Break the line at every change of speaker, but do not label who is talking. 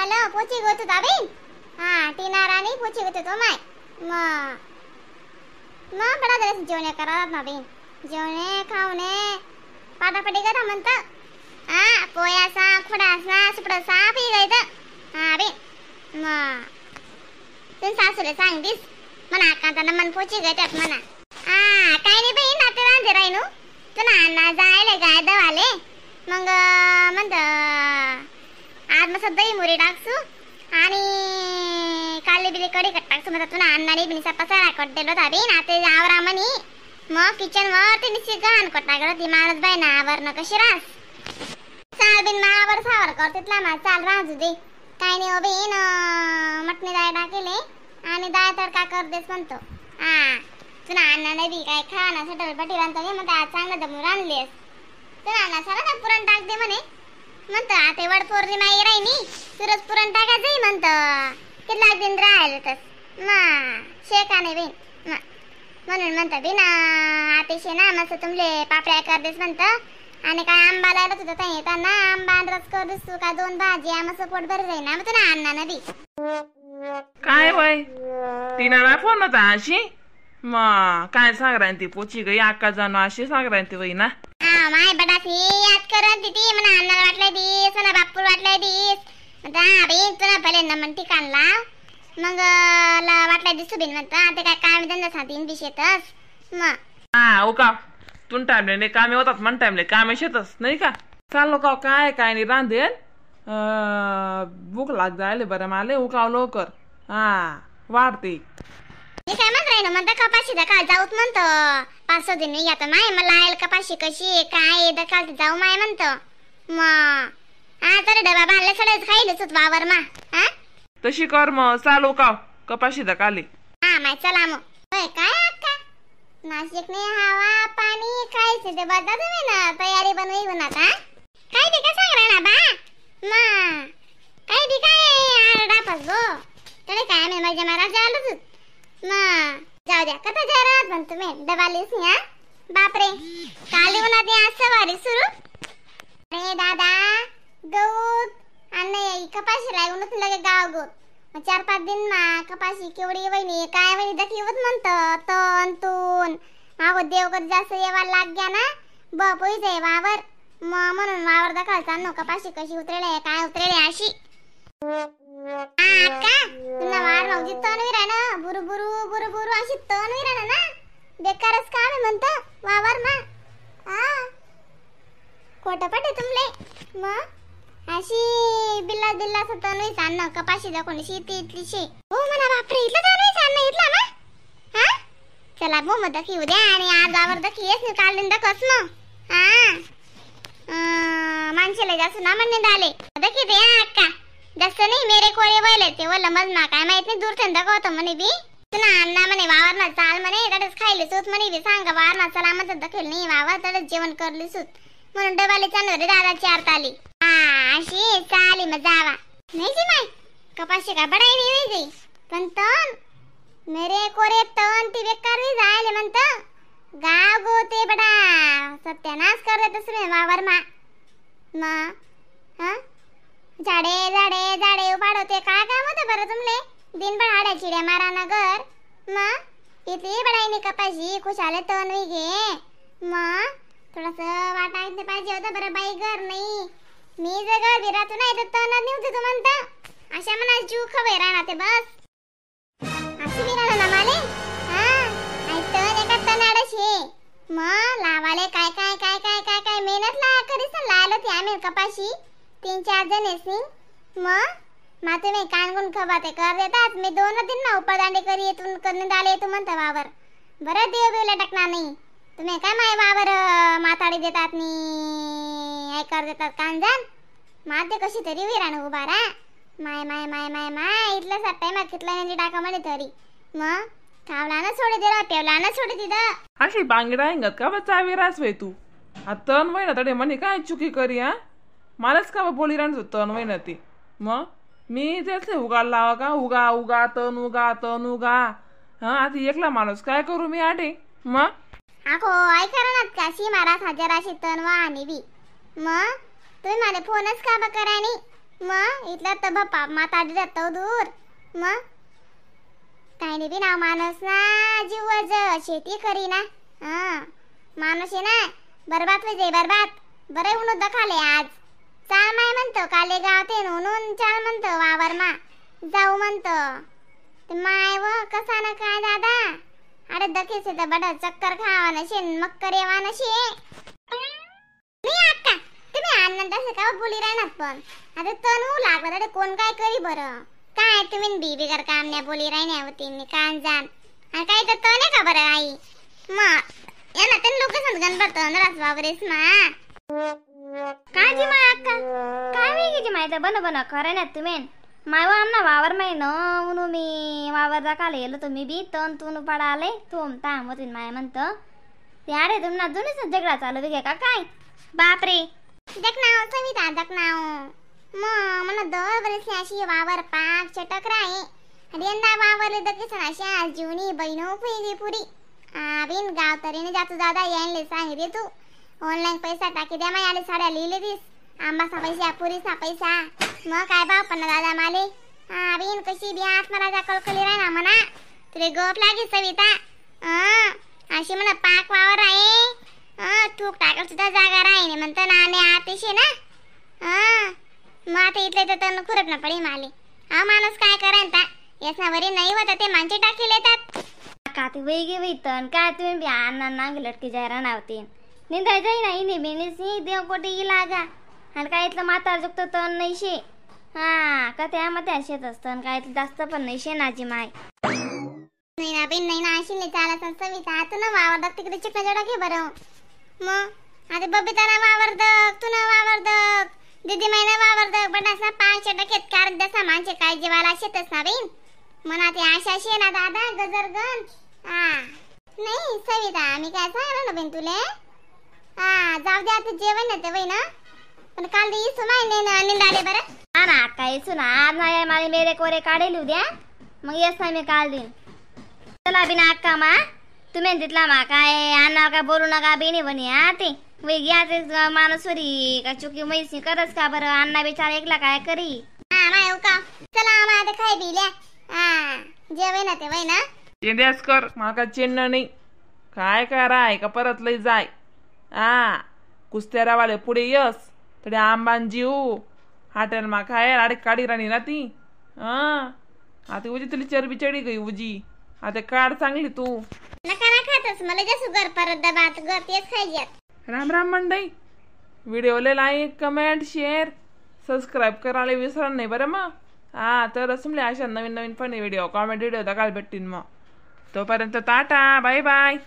झालं पोची गोत होता बिन हा टीना राणी पोची गोत होतो माय मग बडा जरा जेवणे करतात ना बिन जेवणे खावणे पाटापाटी करा म्हणतं हा पोयासा खुडासा सुपडासा पी जायचं हा बिन मग तुम सासूले सांगतीस म्हणा कांताना मन पोची गयतात म्हणा हा काय नाही बाई नाते रांधे राहिनू तुला अण्णा जायले गाय दवाले मग म्हणतं आज मस्त दही मुरी टाकसू आणि काली बिली कडी कट टाकसू म्हणतं तुला अण्णाने बिनीचा पसारा कट दिलो होता बी नाते आवरा म्हणी मग किचन वर ती निश्चित गहाण कट टाकलं ती माणूस बाई ना आवरणं कशी रास चाल बिन मावर सावर कर तिथला मा चाल राजू दे काय नाही हो बिन मटणी डाळ टाकेले आणि डाळ तडका कर देस म्हणतो हा तुला अण्णाने बी काय खाना सटल बटी रांधतो घे म्हणतं आज चांगलं जमून आणलीस तुला अण्णा साला ना पुरण टाक दे म्हणे म्हणतं आता वड पौर्णिमा राहिनी तुरच पुरण टाकायचंय म्हणतं कितला दिन राहिलं तस मग शेकाने बिन म्हणून म्हणतं बिन अतिशय ना मस्त तुमले पापड्या कर देस म्हणतं आणि काय आंबा लायला तुझं काही येताना आंबा रस कर दिसतो का दोन भाजी मस्त पोट भर जाईल ना मग तुला अण्णानं बी
काय वय टीनाला फोन होता अशी मग काय सांगरांती पोची गई अक्का जाणू अशी सांगरांती वय ना
हा माय बडासी याद करत ती म्हणा अण्णाला वाटलंय दिस म्हणा बापूर वाटलंय दिस म्हणता हा बिन तुला पहिले नमन ठिकाण लाव मग वाटलंय दिसू बिन म्हणता आता काय काम धंदा साधीन दिशेतच मग
हा उका तुन टाइमले कामे होतात म्हण टाइमले कामे शेतच नाही का चाललो का काय काय नाही रांधेल भूक लाग जायले बरं माले उकाव लवकर हा वाढते
मी काय म्हणत राहिनो म्हणता कपाशी दकाळ जाऊत म्हणतो 5-6 दिन या तर माय मला आयल कपाशी कशी काय दकाळ जाऊ माय म्हणतो मग हा तर डबा बांधले सगळेच खाईलच होत वावर मा हा
तशी कर मग चालू का कपाशी दकाले
हा माय चला मग होय काय अक्का नाशिक ने हवा पाणी खायचं ते बघा तुम्ही ना तयारी बनवी बनत हा काय ते का सांग ना बा मग काय बी काय आरडापस गो तडे काय मी माझ्या मारा जालच मग जाऊ द्या कथा जरात पण तुम्ही डबालीस या बापरे काली उन्हात आज सवारी सुरू अरे दादा गौत आणि कपाशी लागूनच लगे गाव गोत 4-5 दिन मा कपाशी केवढी वहिनी काय वहिनी दखीवत म्हणतं तन तून मागो देवगत जास्त येवा लाग गया ना बपोई जाय वावर म्हणून वावर दखालचा नो कपाशी कशी उतरेले काय उतरेले अशी अक्का तुला वार नव्हती तनवीर आहे ना बुरु बुरु बुरु बुरु अशी तनवीर आहे ना बेकारच काम आहे म्हणतं वावर मा हा खोटं पटे तुमले मग अशी बिल्ला दिल्ला तनवी सांन कपाशी दाखवून शेती इथली शे हो म्हणा बापरे इथलं तनवी सांन इथला ना हा चला बो मग दखी उद्या आणि आज आवर दखी येस काढून दखस ना हा माणसाला जास्त ना म्हणणे दाले दखी दे अक्का जास्त नाही मेरे कोळे वळले ते वल्ल मजना काय माहित नाही दूर थंड होतं म्हणे बी तुला अण्णा म्हणे वावर ना चाल म्हणे तडच खायले सूत म्हणे बी सांगा वावर ना चला म्हणत दखेल नाही वावर तडच जेवण करली सूत म्हणून डबाले चांदवरे दादा 4 ताली हा अशी चाली मग जावा नाही जी माय कपाशी का बडाई नाही गई पण तन मेरे कोरे तन ती बेकार वी जायले म्हणत गाव गोते बडा सत्यानाश कर देतस रे वावर मा हा झाडे झाडे झाडे उपाडवते काय काम होते बरं तुमले दिनभर हाड्या चिड्या मारा नगर मग इथली बडाईने कपाशी खुशाले तण घे मग थोडस वाटायचं पाहिजे होतं बरं बाई घर नाही मी जर घर बिरातून नाही तर तण निवते तू म्हणतं अशा मना जीव खवे राहणार ते बस अशी बिराला ना माले हा आई तण एका तणाडशे मग लावाले काय काय काय काय काय काय मेहनत ला करीस लायलो ती आम्ही कपाशी 3-4 जण येसीन मग माते मी कानगुण खबाते कर देतात मी 2 दिन ना उपदांडे करी येतून करणे दाले येतो म्हणता वावर बरं देव बिवला टाकणार नाही तुम्ही काय माय वावर माताडी देतात नी कर देतात कांजन माते कशी तरी विराण उभा रा माय माय माय माय माय इथलं सट्टाय मग कितला नेंदी टाका म्हणे तरी मग खावला ना सोडे दिला पेवला ना सोडे तिथं
अशी बांगडा हिंगत का बच्चा विरास वे तू तन वय ना तडे म्हणे काय चुकी करी हा मलाच का बोली राहत तन वय ना ती मग मी तेच उगाला लावा का उगा उगा तन उगा हा आता एकला माणूस काय करू मी आटे मग
आखो ऐका ना का सी महाराज 1000 तन वा आणि बी मग तुम्ही मला फोनच का करानी मग इथला तर बापा माता जातो दूर मग काही नाही बी नाव माणूस ना जीवज शेती करी ना माणूस आहे ना बरबाद होई बरबाद बरे उन्हा दखाले आज चाल माय म्हणतो काले गाव ते म्हणून चाल म्हणतो वावर मा जाऊ म्हणतो ते माय व कसा ना काय दादा अरे दखेसे तर बडा चक्कर खावा नशे मक्कर येवा नशे नाही अक्का तुम्ही आनंदाचे का बोली राहणार पण आता तनू लागला तर कोण काय करी बरं काय तुम्ही बिगर काम नाही बोली राहण्या होती मी कान जाण आणि काय तर तने का बरं आई मग याला ते लोक संगन बरतो नरास बाबरेस मा काजी माय अक्का काय वेगळी माहिती बन बन खरं ना तुम्ही माय आमना वावर मै न उनु मी वावर दाखाले गेलो तुम्ही बी तन तुनु पडाले तुम ताम होतीन माय म्हणतो त्याडे तुमना दोन्हीच झगडा चालू बी का काय बापरे देखनाव सविता देखनाव मला दर वर्षी अशी वावर पाक चटक राही आणि यंदा वावरले दकीच अशा जीवनी बहिणो पुरी पुरी बिन गाव तरीने जातो दादा यायले सांगितले तू ऑनलाईन पैसा टाकी द्या माय आले साड्या लिहिले दिस आंबाचा पैसा पुरीचा पैसा मग काय भाव पण दादा माले बिन कशी बी आत मला दाखल कली राही ना म्हणा तुले गोप लागे सविता अशी म्हणा पाक वावर आहे थूक टाकल सुद्धा जागा राही म्हणतो नाने आतेशे ना मग आता इथले तर तन खुरप ना पडी माले माणूस काय करायचा यासना वरी नाही होत ते माणसे टाकी लेतात का ते वेगे वेतन काय तुम्ही बी अन्ना नांग लटकी जायरा नावते निंदा जाई नाही ने बेनेसी देव कोटी लागा आणि काय इथलं म्हातार जुगत तन नाही शे का त्यामध्ये असेच असतं काय जास्त पण नाही शे नाजी माय नाही ना बेन नाही ना अशी नाही चाला सविता तू ना वावर तिकडे चिकना जडा घे बरं मग आता बबिताना वावर तू ना वावर दीदी महिना वावर बटासा 5 टक्केत कारण दसा माणसे काय जीवाला शेतच ना बेन मना ते आशा शे ना दादा गजरगन नाही सविता मी काय सांगणार ना बेन तुले जाऊ दे आता जेवण ना ते वय ना पण काल दे सुमाय ने निंदाले बरं ना काय सुना आज नाही मला मेरे कोरे काढेल उद्या मग येस ना मी काल दिन चला बिना अक्का मा तुम्ही तिथला मा काय आणणार का बोलू नका बेनी बनी ते वेगळी आता माणूसवरी का चुकी मैसी करच का बरं अण्णा बिचार एकला काय करी माय का चला आम्हा आता खाय बिल्या जेवय ना ते वय ना
चेंद्यास कर मला का चेन्न नाही काय कराय का परत लई जाय कुस्त्यारावाले पुढे यस तडे आंबान जीव हाटेल मा खाय आडे काढी राणी ना ती आता उजी तुली चरबी चढी गई उजी आता काढ चांगली तू
नका ना खातस मला जसं घर परत दबात घर तेच खायच्यात
राम राम मंडई व्हिडिओला लाईक कमेंट शेअर सबस्क्राईब करायला विसरा नाही बरं मग तर असं अशा नवीन नवीन पण व्हिडिओ कॉमेडी व्हिडिओ दाखवायला भेटतील मग तोपर्यंत टाटा बाय बाय.